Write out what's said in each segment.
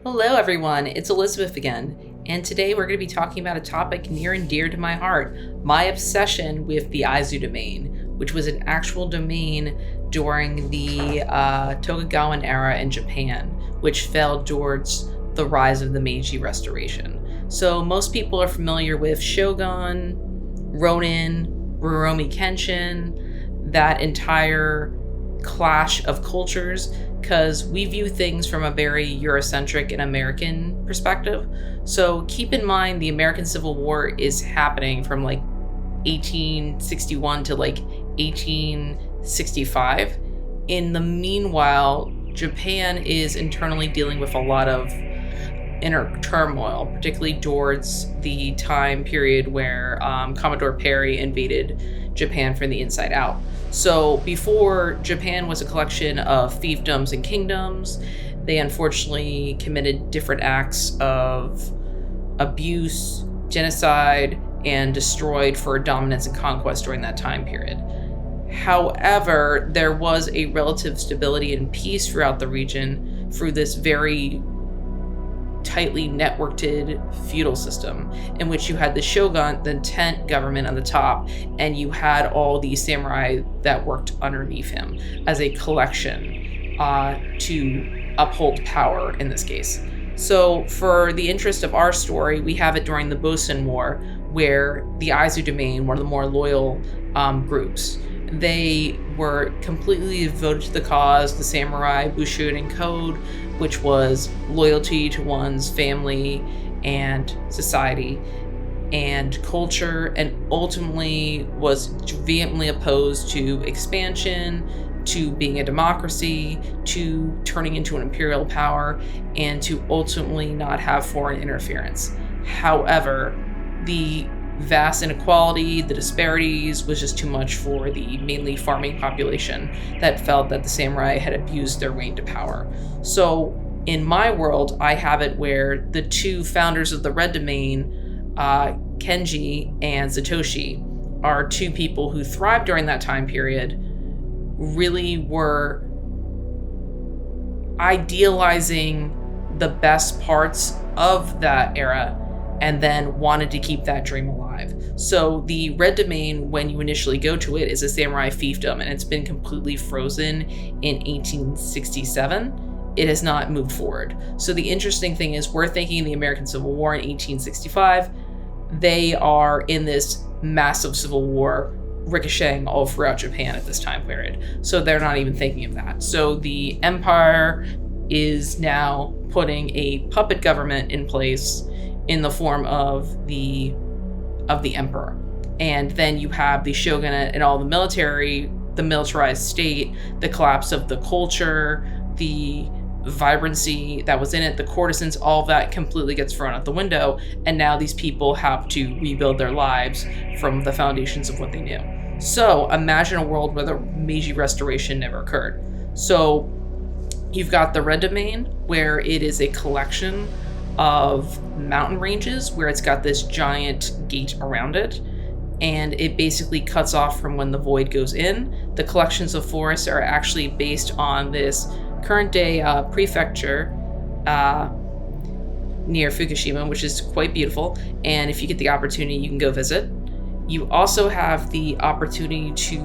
Hello everyone, it's Elizabeth again, and today we're going to be talking about a topic near and dear to my heart, my obsession with the Aizu domain, which was an actual domain during the Tokugawa era in Japan, which fell towards the rise of the Meiji Restoration. So most people are familiar with Shogun, Ronin, Rurouni Kenshin, that entire clash of cultures, because we view things from a very Eurocentric and American perspective. So keep in mind the American Civil War is happening from like 1861 to like 1865. In the meanwhile, Japan is internally dealing with a lot of inner turmoil, particularly towards the time period where Commodore Perry invaded Japan from the inside out. So before, Japan was a collection of fiefdoms and kingdoms. They unfortunately committed different acts of abuse, genocide, and destroyed for dominance and conquest during that time period. However, there was a relative stability and peace throughout the region through this very tightly networked feudal system in which you had the shogun, the tent government on the top, and you had all the samurai that worked underneath him as a collection to uphold power in this case. So for the interest of our story, we have it during the Bosen War, where the Aizu domain, one of the more loyal groups, they were completely devoted to the cause, the samurai Bushido code, which was loyalty to one's family and society and culture, and ultimately was vehemently opposed to expansion, to being a democracy, to turning into an imperial power, and to ultimately not have foreign interference. However, the vast inequality, the disparities was just too much for the mainly farming population that felt that the samurai had abused their reign to power. So in my world, I have it where the two founders of the Red Domain, Kenji and Satoshi, are two people who thrived during that time period, really were idealizing the best parts of that era and then wanted to keep that dream alive. So the Red Domain, when you initially go to it, is a samurai fiefdom, and it's been completely frozen in 1867. It has not moved forward. So the interesting thing is, we're thinking the American Civil War in 1865. They are in this massive civil war ricocheting all throughout Japan at this time period. So they're not even thinking of that. So the empire is now putting a puppet government in place in the form of the emperor. And then you have the shogunate and all the military, the militarized state, the collapse of the culture, the vibrancy that was in it, the courtesans, all of that completely gets thrown out the window. And now these people have to rebuild their lives from the foundations of what they knew. So imagine a world where the Meiji Restoration never occurred. So you've got the Red Domain, where it is a collection of mountain ranges, where it's got this giant gate around it, and it basically cuts off from when the void goes in. The collections of forests are actually based on this current day prefecture near Fukushima, which is quite beautiful, and if you get the opportunity, you can go visit. You also have the opportunity to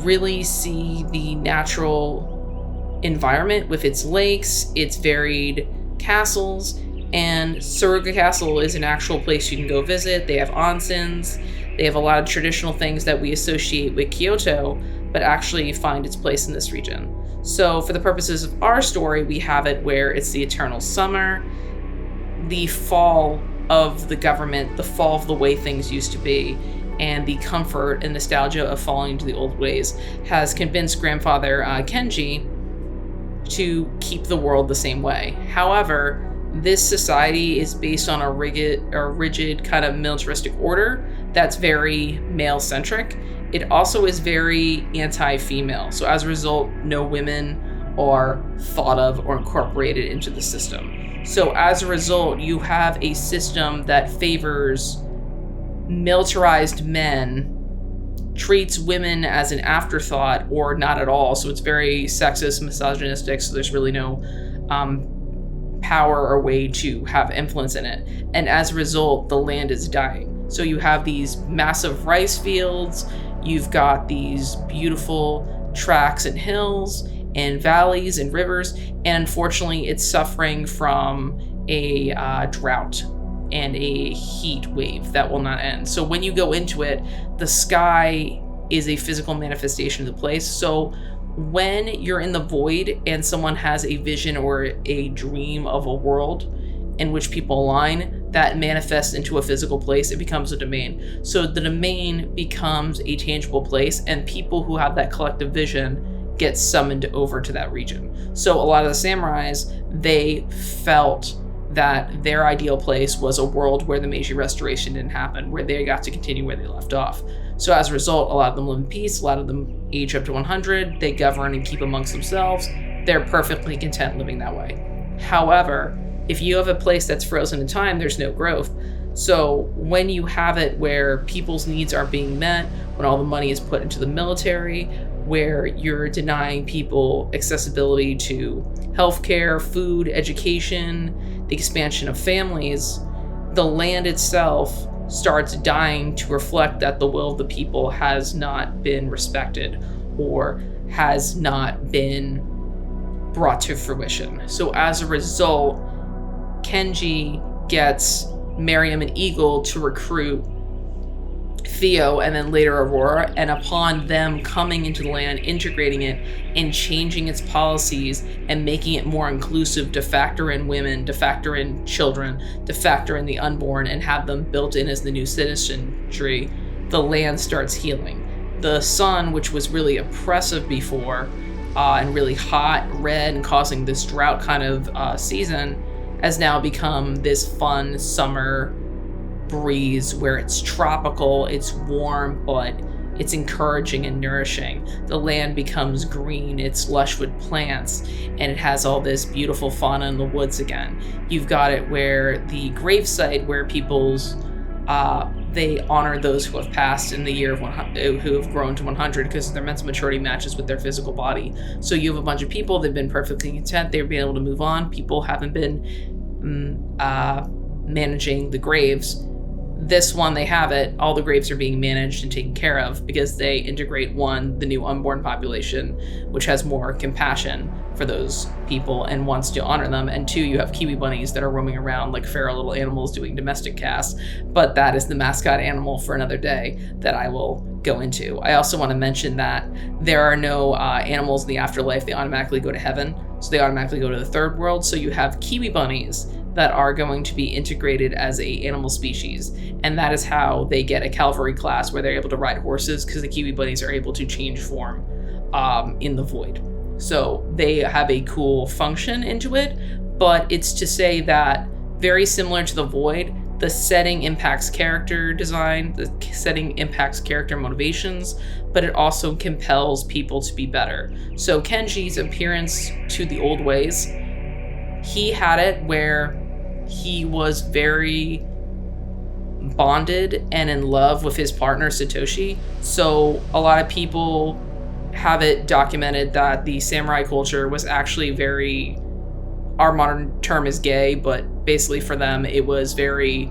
really see the natural environment with its lakes, its varied castles, and Suruga Castle is an actual place you can go visit. They have onsens, they have a lot of traditional things that we associate with Kyoto, but actually find its place in this region. So for the purposes of our story, we have it where it's the eternal summer, the fall of the government, the fall of the way things used to be, and the comfort and nostalgia of falling into the old ways has convinced Grandfather Kenji to keep the world the same way. However, this society is based on a rigid kind of militaristic order that's very male-centric. It also is very anti-female. So as a result, no women are thought of or incorporated into the system. So as a result, you have a system that favors militarized men, treats women as an afterthought or not at all. So it's very sexist, misogynistic. So there's really no power or way to have influence in it. And as a result, the land is dying. So you have these massive rice fields, you've got these beautiful tracks and hills and valleys and rivers, and unfortunately it's suffering from a drought and a heat wave that will not end. So when you go into it, the sky is a physical manifestation of the place. So when you're in the void and someone has a vision or a dream of a world in which people align, that manifests into a physical place, it becomes a domain. So the domain becomes a tangible place, and people who have that collective vision get summoned over to that region. So a lot of the samurais, they felt that their ideal place was a world where the Meiji Restoration didn't happen, where they got to continue where they left off. So as a result, a lot of them live in peace, a lot of them age up to 100, they govern and keep amongst themselves. They're perfectly content living that way. However, if you have a place that's frozen in time, there's no growth. So when you have it where people's needs aren't being met, when all the money is put into the military, where you're denying people accessibility to healthcare, food, education, the expansion of families, the land itself starts dying to reflect that the will of the people has not been respected or has not been brought to fruition. So as a result, Kenji gets Miriam and Eagle to recruit Theo and then later Aurora, and upon them coming into the land, integrating it and changing its policies and making it more inclusive to factor in women, to factor in children, to factor in the unborn and have them built in as the new citizenry, the land starts healing. The sun, which was really oppressive before and really hot, red, and causing this drought kind of season, has now become this fun summer breeze where it's tropical, it's warm, but it's encouraging and nourishing. The land becomes green, it's lush with plants, and it has all this beautiful fauna in the woods again. You've got it where the gravesite where people's they honor those who have passed in the year of 100, who have grown to 100 because their mental maturity matches with their physical body. So you have a bunch of people, they've been perfectly content, they've been able to move on. People haven't been managing the graves. This one, they have it. All the graves are being managed and taken care of because they integrate, one, the new unborn population, which has more compassion for those people and wants to honor them. And two, you have Kiwibunnies that are roaming around like feral little animals doing domestic casts. But that is the mascot animal for another day that I will go into. I also want to mention that there are no animals in the afterlife. They automatically go to heaven. So they automatically go to the third world. So you have Kiwibunnies that are going to be integrated as a animal species. And that is how they get a cavalry class where they're able to ride horses, because the Kiwibunnies are able to change form in the void. So they have a cool function into it, but it's to say that very similar to the void, the setting impacts character design, the setting impacts character motivations, but it also compels people to be better. So Kenji's appearance to the old ways, he had it where he was very bonded and in love with his partner Satoshi. So a lot of people have it documented that the samurai culture was actually very, our modern term is gay, but basically for them it was very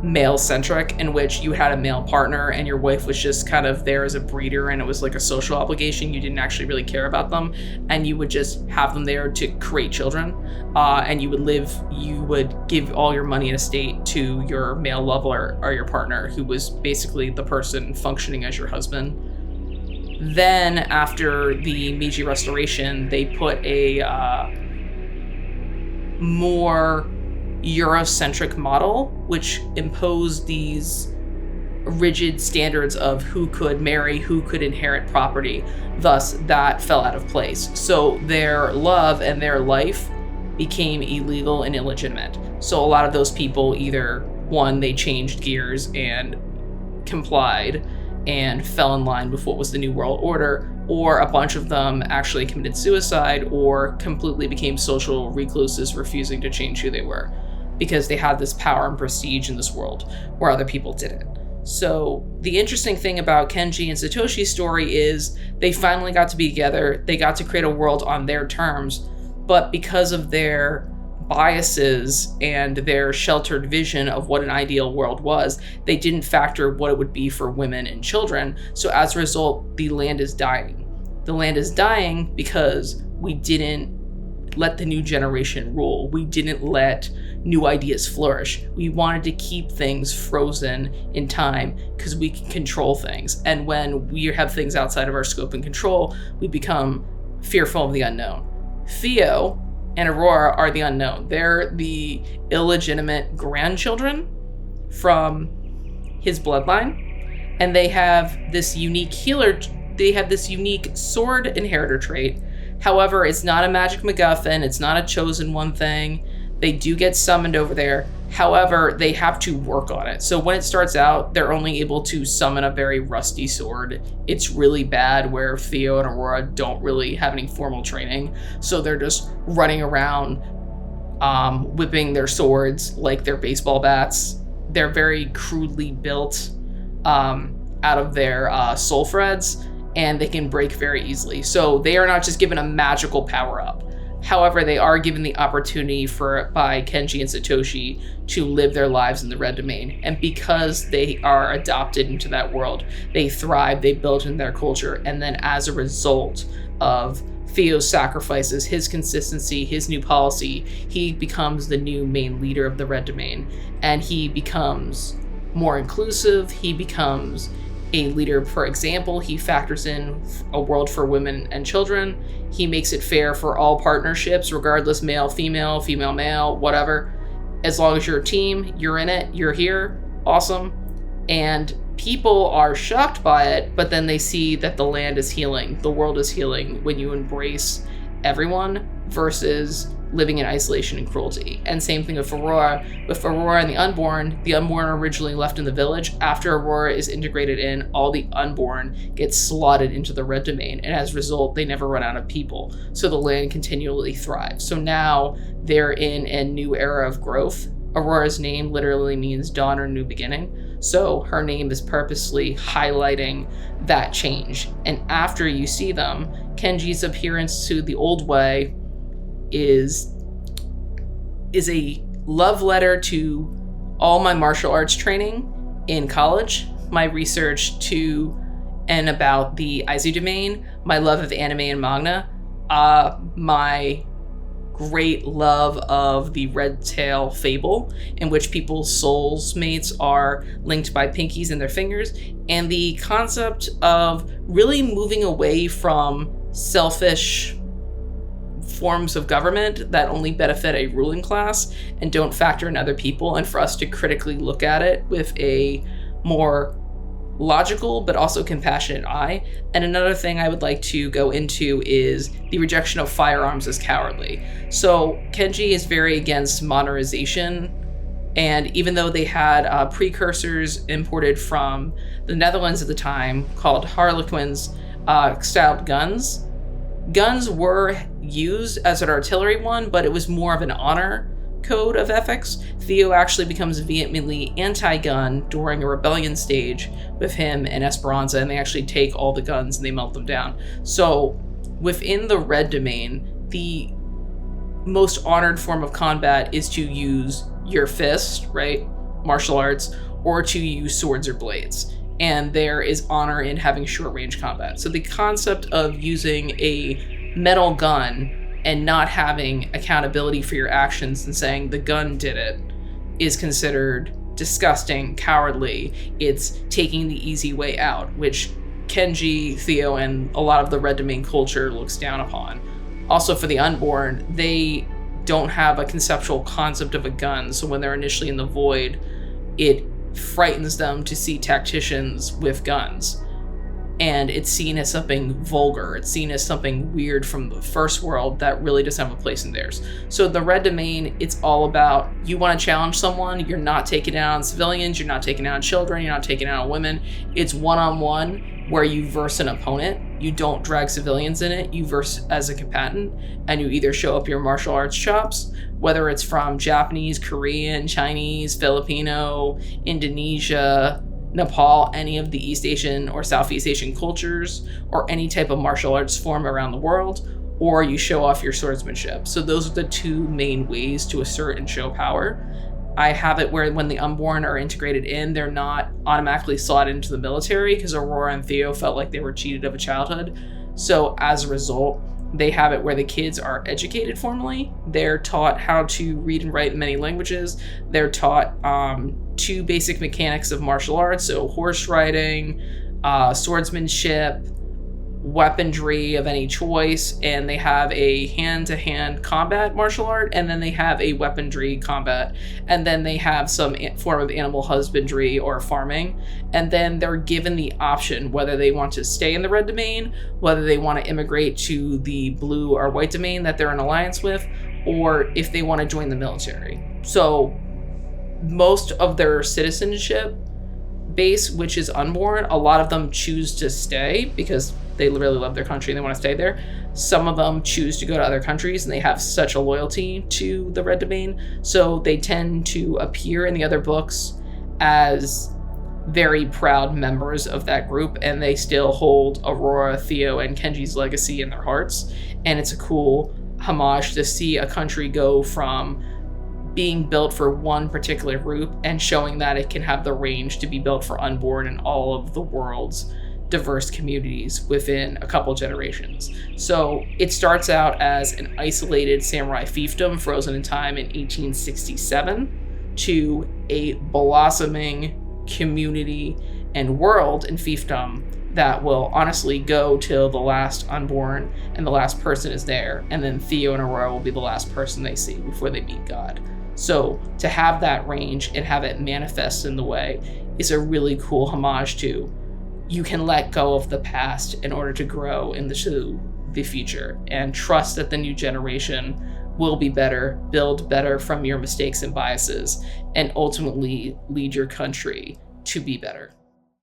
male-centric, in which you had a male partner and your wife was just kind of there as a breeder, and it was like a social obligation. You didn't actually really care about them, and you would just have them there to create children, and you would give all your money and estate to your male lover or your partner, who was basically the person functioning as your husband. Then after the Meiji Restoration, they put a more Eurocentric model, which imposed these rigid standards of who could marry, who could inherit property. Thus, that fell out of place. So their love and their life became illegal and illegitimate. So a lot of those people either, one, they changed gears and complied and fell in line with what was the New World Order, or a bunch of them actually committed suicide or completely became social recluses, refusing to change who they were, because they had this power and prestige in this world where other people didn't. So the interesting thing about Kenji and Satoshi's story is they finally got to be together. They got to create a world on their terms, but because of their biases and their sheltered vision of what an ideal world was, they didn't factor what it would be for women and children. So as a result, the land is dying. The land is dying because we didn't let the new generation rule. We didn't let new ideas flourish. We wanted to keep things frozen in time because we can control things. And when we have things outside of our scope and control, we become fearful of the unknown. Theo and Aurora are the unknown. They're the illegitimate grandchildren from his bloodline, and they have this unique sword inheritor trait. However, it's not a magic MacGuffin, it's not a chosen one thing. They do get summoned over there. However, they have to work on it. So when it starts out, they're only able to summon a very rusty sword. It's really bad where Theo and Aurora don't really have any formal training. So they're just running around, whipping their swords like they're baseball bats. They're very crudely built out of their soul threads, and they can break very easily. So they are not just given a magical power-up. However, they are given the opportunity by Kenji and Satoshi to live their lives in the red domain. And because they are adopted into that world, they thrive, they build in their culture. And then as a result of Theo's sacrifices, his consistency, his new policy, he becomes the new main leader of the red domain. And he becomes more inclusive. He becomes a leader. For example, he factors in a world for women and children. He makes it fair for all partnerships, regardless male, female, female, male, whatever. As long as you're a team, you're in it, you're here, awesome. And people are shocked by it, but then they see that the land is healing, the world is healing when you embrace everyone versus living in isolation and cruelty. And same thing with Aurora. With Aurora and the unborn are originally left in the village. After Aurora is integrated in, all the unborn get slotted into the red domain, and as a result, they never run out of people. So the land continually thrives. So now they're in a new era of growth. Aurora's name literally means dawn or new beginning. So her name is purposely highlighting that change. And after you see them, Kenji's appearance to the old way is a love letter to all my martial arts training in college, my research to and about the Aizu domain, my love of anime and manga, my great love of the Red Tail fable, in which people's souls mates are linked by pinkies in their fingers, and the concept of really moving away from selfish forms of government that only benefit a ruling class and don't factor in other people, and for us to critically look at it with a more logical but also compassionate eye. And another thing I would like to go into is the rejection of firearms as cowardly. So Kenji is very against modernization, and even though they had precursors imported from the Netherlands at the time called Harlequins styled guns were used as an artillery one, but it was more of an honor code of ethics. Theo actually becomes vehemently anti-gun during a rebellion stage with him and Esperanza, and they actually take all the guns and they melt them down. So within the red domain, the most honored form of combat is to use your fist, right? Martial arts, or to use swords or blades. And there is honor in having short range combat. So the concept of using a metal gun and not having accountability for your actions and saying the gun did it is considered disgusting, cowardly. It's taking the easy way out, which Kenji, Theo, and a lot of the red domain culture looks down upon. Also for the unborn, they don't have a conceptual concept of a gun. So when they're initially in the void, it frightens them to see tacticians with guns, and it's seen as something vulgar. It's seen as something weird from the first world that really doesn't have a place in theirs. So the red domain, it's all about, you want to challenge someone, you're not taking it out on civilians, you're not taking it out on children, you're not taking it out on women. It's one-on-one where you verse an opponent. You don't drag civilians in it, you verse as a combatant, and you either show up your martial arts chops, whether it's from Japanese, Korean, Chinese, Filipino, Indonesia, Nepal, any of the East Asian or Southeast Asian cultures, or any type of martial arts form around the world, or you show off your swordsmanship. So those are the two main ways to assert and show power. I have it where when the unborn are integrated in, they're not automatically slotted into the military because Aurora and Theo felt like they were cheated of a childhood. So as a result, they have it where the kids are educated formally. They're taught how to read and write in many languages. They're taught two basic mechanics of martial arts, so horse riding, swordsmanship, weaponry of any choice, and they have a hand-to-hand combat martial art, and then they have a weaponry combat, and then they have some form of animal husbandry or farming, and then they're given the option whether they want to stay in the red domain, whether they want to immigrate to the blue or white domain that they're in alliance with, or if they want to join the military. So most of their citizenship base, which is unborn, a lot of them choose to stay because they really love their country and they want to stay there. Some of them choose to go to other countries and they have such a loyalty to the red domain, so they tend to appear in the other books as very proud members of that group, and they still hold Aurora, Theo, and Kenji's legacy in their hearts. And it's a cool homage to see a country go from being built for one particular group and showing that it can have the range to be built for unborn in all of the world's diverse communities within a couple generations. So it starts out as an isolated samurai fiefdom frozen in time in 1867 to a blossoming community and world in fiefdom that will honestly go till the last unborn and the last person is there, and then Theo and Aurora will be the last person they see before they meet God. So to have that range and have it manifest in the way is a really cool homage to you can let go of the past in order to grow into the future and trust that the new generation will be better, build better from your mistakes and biases, and ultimately lead your country to be better.